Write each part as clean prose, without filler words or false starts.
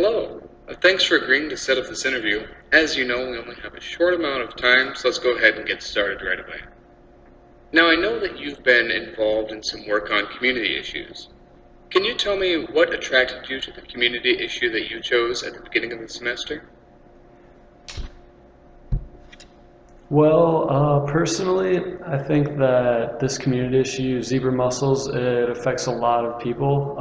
Hello. Thanks for agreeing to set up this interview. As you know, we only have a short amount of time, so let's go ahead and get started right away. Now, I know that you've been involved in some work on community issues. Can you tell me what attracted you to the community issue that you chose at the beginning of the semester? Well, personally, I think that this community issue, zebra mussels, it affects a lot of people.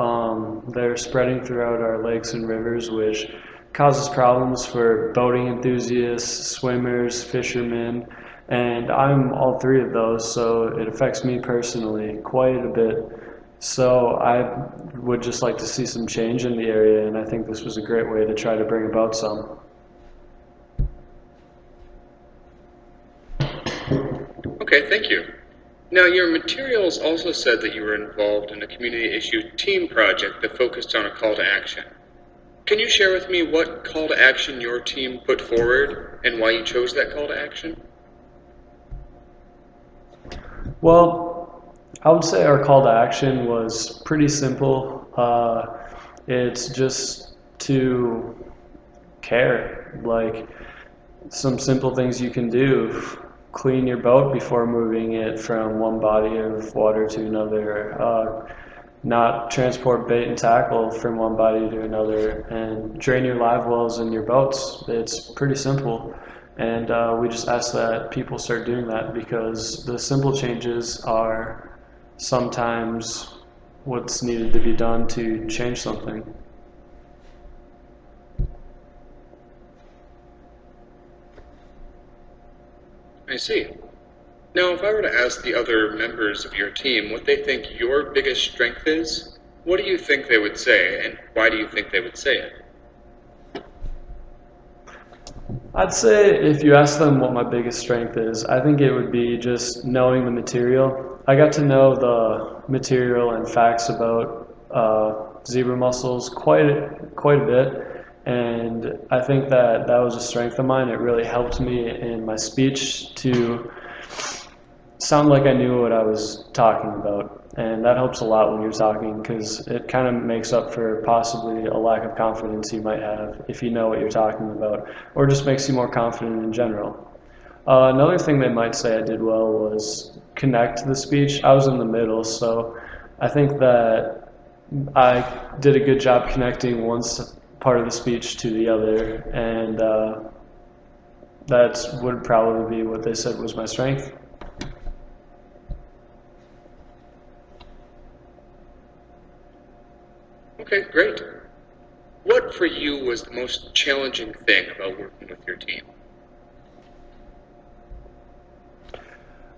They're spreading throughout our lakes and rivers, which causes problems for boating enthusiasts, swimmers, fishermen, and I'm all three of those, so it affects me personally quite a bit. So I would just like to see some change in the area, and I think this was a great way to try to bring about some. Okay, thank you. Now, your materials also said that you were involved in a community issue team project that focused on a call to action. Can you share with me what call to action your team put forward and why you chose that call to action? Well, I would say our call to action was pretty simple. It's just to care, like some simple things you can do. Clean your boat before moving it from one body of water to another. Not transport bait and tackle from one body to another, and drain your live wells in your boats. It's pretty simple, and we just ask that people start doing that because the simple changes are sometimes what's needed to be done to change something. I see. Now, if I were to ask the other members of your team what they think your biggest strength is, what do you think they would say, and why do you think they would say it? I'd say if you ask them what my biggest strength is, I think it would be just knowing the material. I got to know the material and facts about zebra mussels quite a bit, and I think that that was a strength of mine. It really helped me in my speech to sound like I knew what I was talking about. And that helps a lot when you're talking because it kind of makes up for possibly a lack of confidence you might have if you know what you're talking about, or just makes you more confident in general. Another thing they might say I did well was connect the speech. I was in the middle, so I think that I did a good job connecting one part of the speech to the other, and that would probably be what they said was my strength. Okay, great. What for you was the most challenging thing about working with your team?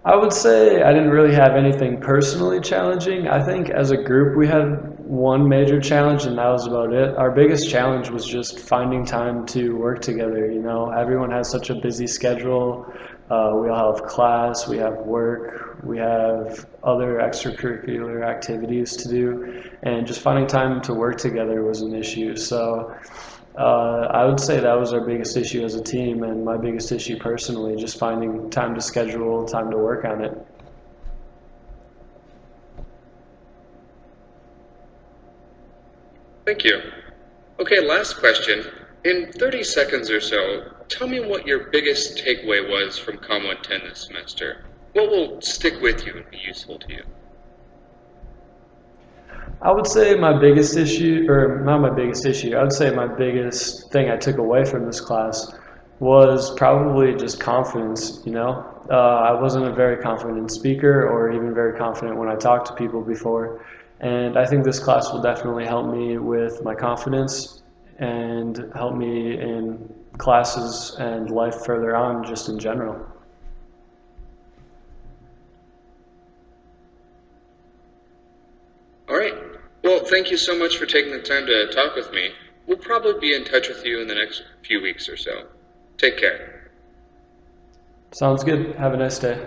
I would say I didn't really have anything personally challenging. I think as a group we had one major challenge and that was about it. Our biggest challenge was just finding time to work together. You know, everyone has such a busy schedule. We all have class, we have work, we have other extracurricular activities to do, and just finding time to work together was an issue. So I would say that was our biggest issue as a team, and my biggest issue personally, just finding time to schedule, time to work on it. Thank you. Okay, last question. In 30 seconds or so, tell me what your biggest takeaway was from Comm 110 this semester. What will stick with you and be useful to you? I would say my biggest issue, or not my biggest issue, I would say my biggest thing I took away from this class was probably just confidence, you know? I wasn't a very confident speaker or even very confident when I talked to people before. And I think this class will definitely help me with my confidence and help me in classes and life further on just in general. All right. Well, thank you so much for taking the time to talk with me. We'll probably be in touch with you in the next few weeks or so. Take care. Sounds good. Have a nice day.